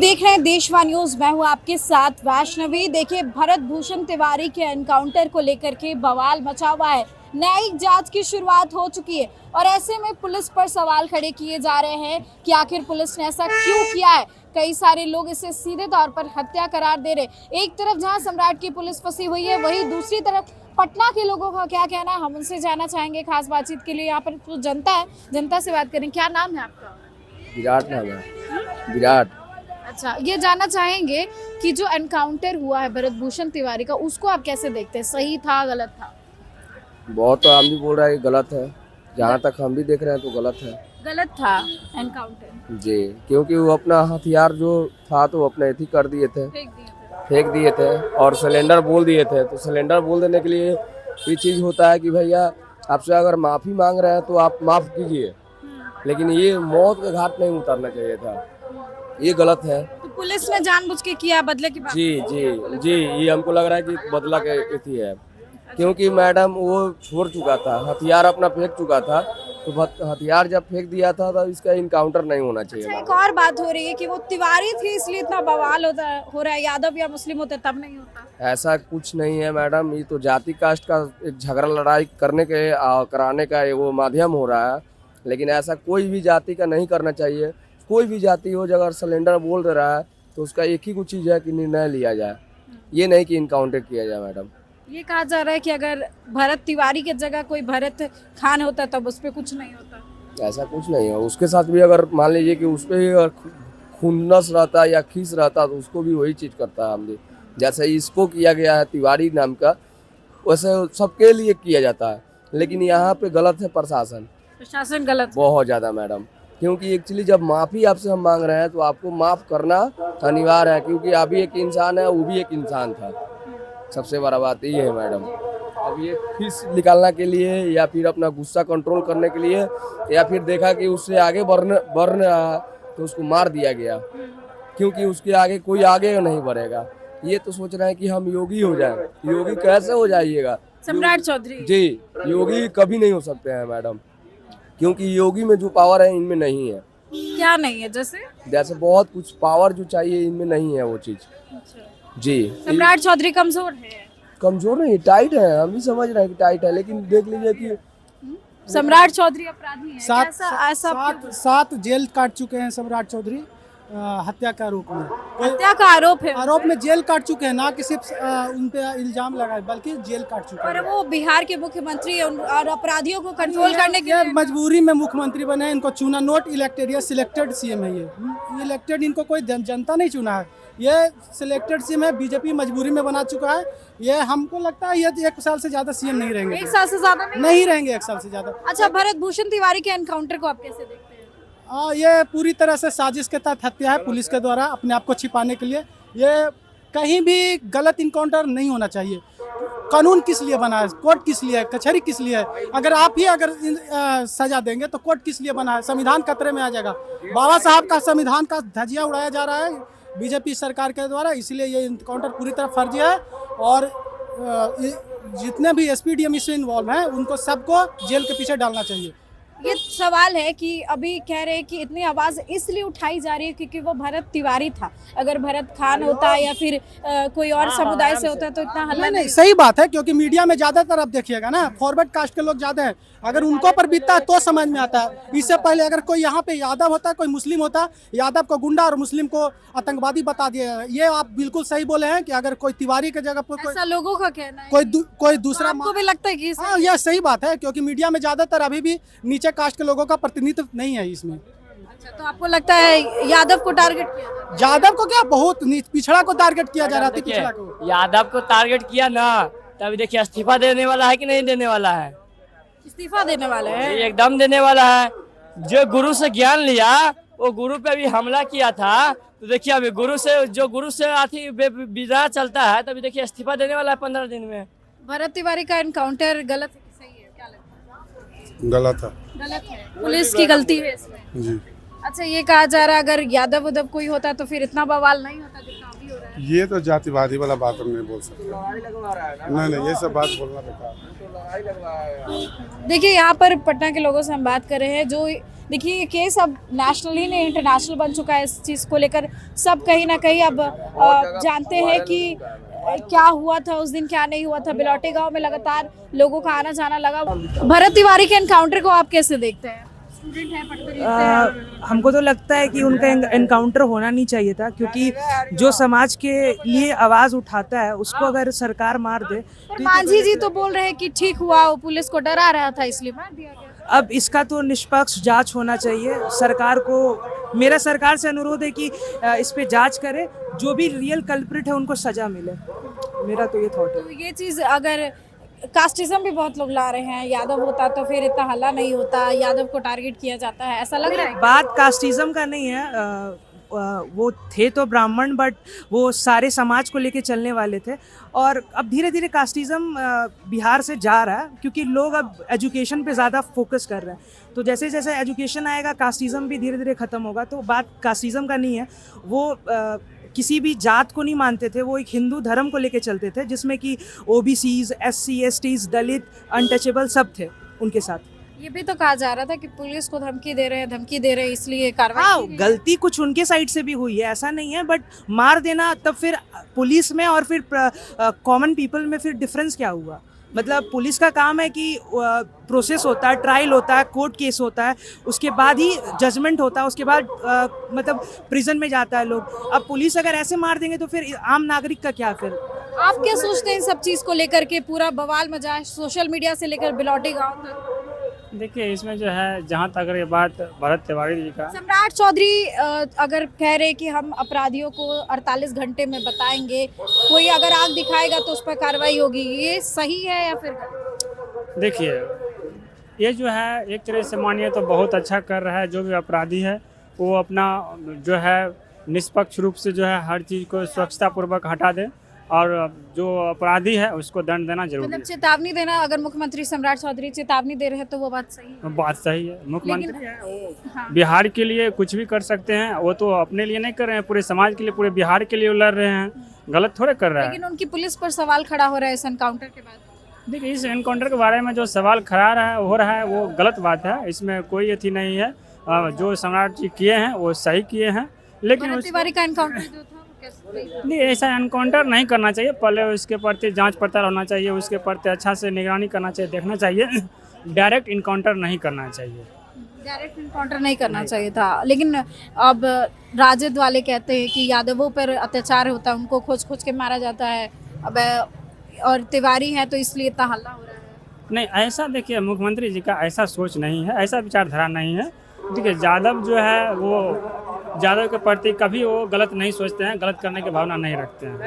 देख रहे हैं देशवा न्यूज। मैं हूं आपके साथ वैष्णवी। देखिए, भरत भूषण तिवारी के एनकाउंटर को लेकर के बवाल मचा हुआ है। न्यायिक जांच की शुरुआत हो चुकी है और ऐसे में पुलिस पर सवाल खड़े किए जा रहे हैं कि आखिर पुलिस ने ऐसा क्यों किया है। कई सारे लोग इसे सीधे तौर पर हत्या करार दे रहे। एक तरफ जहां सम्राट की पुलिस फंसी हुई है, वहीं दूसरी तरफ पटना के लोगों का क्या कहना है, हम उनसे जानना चाहेंगे। खास बातचीत के लिए यहाँ पर जो जनता है, जनता से बात करें। क्या नाम है आपका? विराट नाम है। विराट। अच्छा, ये जानना चाहेंगे कि जो एनकाउंटर हुआ है भरत भूषण तिवारी का, उसको आप कैसे देखते हैं? सही था, गलत था? बहुत तो आदमी बोल रहा है कि गलत है, जहाँ तक हम भी देख रहे हैं तो गलत है। गलत था एनकाउंटर। जी, क्योंकि वो अपना हथियार जो था तो वो अपने एथी कर दिए थे, फेंक दिए थे और सिलेंडर बोल दिए थे। तो सिलेंडर बोल देने के लिए ये चीज़ होता है कि भैया आपसे अगर माफ़ी मांग रहे हैं तो आप माफ़ कीजिए, लेकिन ये मौत के घाट नहीं उतरना चाहिए था, ये गलत है। तो पुलिस ने जानबूझ के किया बदले की बात? जी जी जी, ये हमको लग रहा है कि बदला के एथी है, क्योंकि मैडम वो छोड़ चुका था, हथियार अपना फेंक चुका था। तो हथियार जब फेंक दिया था तो इसका इनकाउंटर नहीं होना चाहिए। अच्छा, एक और बात हो रही है कि वो तिवारी थी इसलिए इतना बवाल हो रहा है। यादव या मुस्लिम होते तब नहीं होता। ऐसा कुछ नहीं है मैडम, ये तो जाति कास्ट का एक झगड़ा लड़ाई करने के कराने का वो माध्यम हो रहा है, लेकिन ऐसा कोई भी जाति का नहीं करना चाहिए। कोई भी जाति हो, अगर सिलेंडर बोल दे रहा है तो उसका एक ही कुछ चीज़ है कि निर्णय लिया जाए, ये नहीं कि इनकाउंटर किया जाए। मैडम, ये कहा जा रहा है कि अगर भरत तिवारी की जगह कोई भरत खान होता तब उस पर कुछ नहीं होता। ऐसा कुछ नहीं है। उसके साथ भी अगर मान लीजिए कि उस पर अगर खुन्नस रहता या खीस रहता तो उसको भी वही चीज़ करता है। हमने जैसे इसको किया गया है तिवारी नाम का, वैसे सबके लिए किया जाता है, लेकिन यहाँ पे गलत है प्रशासन गलत बहुत ज़्यादा मैडम। क्योंकि एक्चुअली जब माफ़ी आपसे हम मांग रहे हैं तो आपको माफ़ करना अनिवार्य है, क्योंकि अभी एक इंसान है, वो भी एक इंसान था। सबसे बड़ा बात ये है मैडम। अब ये फीस निकालने के लिए या फिर अपना गुस्सा कंट्रोल करने के लिए या फिर देखा कि उससे आगे बढ़ रहा तो उसको मार दिया गया, क्योंकि उसके आगे कोई आगे नहीं बढ़ेगा। ये तो सोच रहे हैं कि हम योगी हो जाएं। योगी कैसे हो जाइएगा? सम्राट चौधरी जी, योगी कभी नहीं हो सकते हैं मैडम, क्योंकि योगी में जो पावर है इनमें नहीं है। क्या नहीं है? जैसे बहुत कुछ पावर जो चाहिए इनमें नहीं है वो चीज़। जी, सम्राट चौधरी कमजोर है? कमजोर नहीं, टाइट है। हम भी समझ रहे हैं कि टाइट है, लेकिन देख लीजिए कि सम्राट चौधरी अपराधी है। सात जेल काट चुके हैं सम्राट चौधरी हत्या के आरोप में। हत्या का आरोप में जेल काट चुके हैं, ना कि सिर्फ उन पे इल्जाम लगाए बल्कि जेल काट चुके हैं। और वो बिहार के मुख्यमंत्री और अपराधियों को कंट्रोल करने के लिए मजबूरी में मुख्यमंत्री बने हैं। इनको चुना, नॉट इलेक्टेड, ये सिलेक्टेड सीएम है। ये इलेक्टेड, इनको कोई जनता नहीं चुना है, ये सिलेक्टेड सीएम है। बीजेपी मजबूरी में बना चुका है। ये हमको लगता है ये 1 साल से ज्यादा सीएम नहीं रहेंगे। 1 साल से ज्यादा नहीं रहेंगे, 1 साल से ज्यादा। अच्छा, भरत भूषण तिवारी के एनकाउंटर को आप कैसे देखते हैं? ये पूरी तरह से साजिश के तहत हत्या है पुलिस के द्वारा अपने आप को छिपाने के लिए। ये कहीं भी गलत इनकाउंटर नहीं होना चाहिए। कानून किस लिए बना है? कोर्ट किस लिए है? कचहरी किस लिए है? अगर आप ही सजा देंगे तो कोर्ट किस लिए बना है? संविधान खतरे में आ जाएगा। बाबा साहब का संविधान का धज्जियां उड़ाया जा रहा है बीजेपी सरकार के द्वारा, इसलिए ये इनकाउंटर पूरी तरह फर्जी है। और जितने भी एसपीडीएम इसमें इन्वॉल्व हैं उनको सबको जेल के पीछे डालना चाहिए। ये सवाल है कि अभी कह रहे हैं कि इतनी आवाज इसलिए उठाई जा रही है क्योंकि वो भरत तिवारी था। अगर भरत खान होता या फिर कोई और समुदाय से होता तो इतना हल्ला नहीं। सही बात है, क्योंकि मीडिया में ज्यादातर आप देखिएगा ना, फॉरवर्ड कास्ट के लोग ज्यादा हैं। अगर उनको पर बीतता है तो समझ में आता है। इससे पहले अगर कोई यहाँ पे यादव होता, कोई मुस्लिम होता, यादव को गुंडा और मुस्लिम को आतंकवादी बता दिया। ये आप बिल्कुल सही बोले हैं कि अगर कोई तिवारी के जगह पर ऐसा लोगों का कहना है, कोई दूसरा, आपको भी लगता है कि हाँ यह सही बात है, क्योंकि मीडिया में ज्यादातर अभी भी नीचे कास्ट के लोगों का प्रतिनिधित्व नहीं है इसमें। अच्छा, तो आपको लगता है यादव को टारगेट किया? यादव को क्या, बहुत पिछड़ा को टारगेट किया जा रहा था। पिछड़ा को, यादव को टारगेट किया ना, तभी देखिए इस्तीफा देने वाला है कि नहीं देने वाला है। इस्तीफा देने वाले हैं? एकदम देने वाला है। जो गुरु से ज्ञान लिया वो गुरु पे भी हमला किया था, तो देखिए अभी गुरु से आती विदा चलता है, तभी देखिए इस्तीफा देने वाला है 15 दिन में। भरत तिवारी का एनकाउंटर गलत है कि सही है? क्या लगता है? गलत है। गलत है, पुलिस की गलती है इसमें। जी, अच्छा, ये कहा जा रहा है अगर यादव उदव कोई होता तो फिर इतना बवाल नहीं होता जितना अभी हो रहा है। ये तो जातिवादी वाला बात हम नहीं बोल सकते। नहीं, ये सब बात बोलना बेकार है। देखिए यहाँ पर पटना के लोगों से हम बात कर रहे हैं जो देखिए ये केस अब नेशनली नहीं इंटरनेशनल बन चुका है। इस चीज़ को लेकर सब कहीं ना कहीं अब जानते हैं कि क्या हुआ था उस दिन, क्या नहीं हुआ था। बिलौटी गांव में लगातार लोगों का आना जाना लगा। भरत तिवारी के एनकाउंटर को आप कैसे देखते हैं? स्टूडेंट है, पटना है। हमको तो लगता है कि उनका एनकाउंटर होना नहीं चाहिए था, क्योंकि जो समाज के लिए आवाज़ उठाता है उसको अगर सरकार मार दे पर मांझी जी तो बोल रहे हैं कि ठीक हुआ, वो पुलिस को डरा रहा था इसलिए मार दिया गया। अब इसका तो निष्पक्ष जांच होना चाहिए। सरकार को, मेरा सरकार से अनुरोध है कि इस पे जांच करे, जो भी रियल कल्प्रिट है उनको सजा मिले। मेरा तो ये थॉट है। तो ये चीज़ अगर कास्टिज्म भी बहुत लोग ला रहे हैं, यादव होता तो फिर इतना हल्ला नहीं होता, यादव को टारगेट किया जाता है, ऐसा लग रहा है। बात कास्टिज्म का नहीं है, वो थे तो ब्राह्मण, बट वो सारे समाज को लेके चलने वाले थे। और अब धीरे धीरे कास्टिज्म बिहार से जा रहा है, क्योंकि लोग अब एजुकेशन पे ज़्यादा फोकस कर रहे हैं। तो जैसे जैसे एजुकेशन आएगा कास्टिज्म भी धीरे धीरे ख़त्म होगा। तो बात कास्टिज्म का नहीं है, वो किसी भी जात को नहीं मानते थे, वो एक हिंदू धर्म को लेके चलते थे, जिसमें कि OBCs, SC, STs, दलित, अनटचेबल सब थे उनके साथ। ये भी तो कहा जा रहा था कि पुलिस को धमकी दे रहे हैं इसलिए कार्रवाई हाँ, की गई। गलती कुछ उनके साइड से भी हुई है, ऐसा नहीं है, बट मार देना तब फिर पुलिस में और फिर कॉमन पीपल में फिर डिफरेंस क्या हुआ? मतलब पुलिस का काम है कि प्रोसेस होता है, ट्रायल होता है, कोर्ट केस होता है, उसके बाद ही जजमेंट होता है, उसके बाद मतलब प्रिजन में जाता है लोग। अब पुलिस अगर ऐसे मार देंगे तो फिर आम नागरिक का क्या? फिर आप क्या सोचते हैं इन सब चीज़ को लेकर के? पूरा बवाल मचा है सोशल मीडिया से लेकर बिलौटी गांव तक। देखिए, इसमें जो है, जहाँ तक अगर ये बात भरत तिवारी जी का, सम्राट चौधरी अगर कह रहे कि हम अपराधियों को 48 घंटे में बताएंगे, कोई अगर आग दिखाएगा तो उस पर कार्रवाई होगी, ये सही है या फिर गलत? देखिए ये जो है एक तरह से मानिए तो बहुत अच्छा कर रहा है। जो भी अपराधी है वो अपना जो है निष्पक्ष रूप से जो है हर चीज़ को स्वच्छता पूर्वक हटा दे, और जो अपराधी है उसको दंड देना जरूरी मतलब चेतावनी देना, अगर मुख्यमंत्री सम्राट चौधरी चेतावनी दे रहे हैं तो वो बात सही है। है। बात सही है, मुख्यमंत्री है, हाँ। बिहार के लिए कुछ भी कर सकते हैं। वो तो अपने लिए नहीं कर रहे हैं, पूरे समाज के लिए, पूरे बिहार के लिए लड़ रहे हैं। गलत थोड़े कर रहा है। लेकिन उनकी पुलिस पर सवाल खड़ा हो रहा है इस एनकाउंटर के बाद। देखिए, इस एनकाउंटर के बारे में जो सवाल खड़ा हो रहा है वो गलत बात है। इसमें कोई अथी नहीं है। जो सम्राट जी किए हैं वो सही किए हैं, लेकिन भरत तिवारी का एनकाउंटर जो था वो कैसे? नहीं, ऐसा एनकाउंटर नहीं करना चाहिए। पहले उसके प्रति जांच पड़ताल होना चाहिए, उसके प्रति अच्छा से निगरानी करना चाहिए, देखना चाहिए। डायरेक्ट इनकाउंटर नहीं करना चाहिए। डायरेक्ट एनकाउंटर नहीं करना चाहिए था। लेकिन अब राजद वाले कहते हैं कि यादवों पर अत्याचार होता है, उनको खोज खोज के मारा जाता है। अब और तिवारी है तो इसलिए इतना हल्ला हो रहा है। नहीं, ऐसा देखिए, मुख्यमंत्री जी का ऐसा सोच नहीं है, ऐसा विचारधारा नहीं है। ठीक है, यादव जो है वो यादव के प्रति कभी वो गलत नहीं सोचते हैं, गलत करने की भावना नहीं रखते हैं।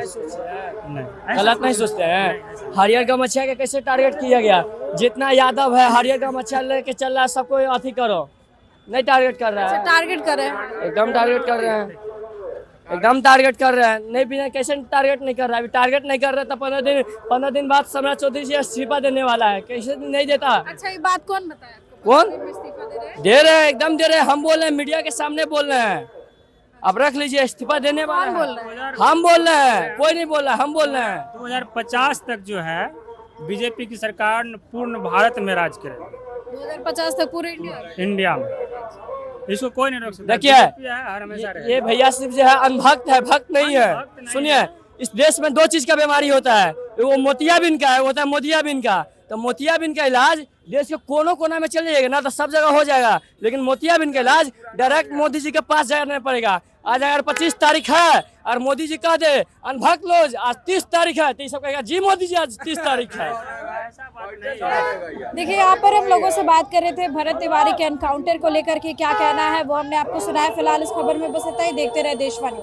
नहीं, गलत नहीं सोचते हैं। हरियर गमछिया के कैसे टारगेट किया गया? जितना यादव है हरियर गमछिया लेके चल रहा है, सबको अथी करो, नहीं टारगेट कर रहा है। टारगेट कर रहे हैं, एकदम टारगेट कर रहे हैं, एकदम टारगेट कर रहे हैं। नहीं बिना कैसे टारगेट नहीं कर रहा है? अभी टारगेट नहीं कर रहा तो 15 दिन बाद सम्राट चौधरी जी इस्तीफा देने वाला है। कैसे नहीं देता? अच्छा ये बात कौन बताया आपको? कौन इस्तीफा दे रहे हैं? दे रहे हैं, एकदम दे रहे हैं। हम बोल रहे हैं, मीडिया के सामने बोल रहे हैं। अब रख लीजिए, इस्तीफा देने वाला कौन है। बोल रहा है? हम बोल रहे हैं, कोई नहीं बोल रहा, हम बोल रहे हैं। 2050 तक जो है बीजेपी की सरकार पूर्ण भारत में राज करेगी, 2050 तक पूरे इंडिया में। इसको कोई नहीं रोक सकता। देखिए, बीजेपी है, हर हमेशा रहेगी। ये भैया सिर्फ जो है अनभक्त है, भक्त नहीं है। सुनिए, इस देश में 2 चीज का बीमारी होता है, वो मोतियाबिंद का है, वो होता है मोतियाबिंद का। तो मोतियाबिंद का इलाज देश के कोनों कोना में चल जाएगा ना, तो सब जगह हो जाएगा। लेकिन मोतियाबिंद का इलाज डायरेक्ट मोदी जी के पास जाना पड़ेगा। आज अगर 25 तारीख है और मोदी जी कह दे अनभक्त लोग आज 30 तारीख है, तो ये सब कहेगा जी मोदी जी आज 30 तारीख है। देखिए यहाँ पर हम लोगों से बात कर रहे थे भरत तिवारी के एनकाउंटर को लेकर के क्या कहना है वो हमने आपको सुनाया। फिलहाल इस खबर में बस इतना ही। देखते रहे देशवाणी।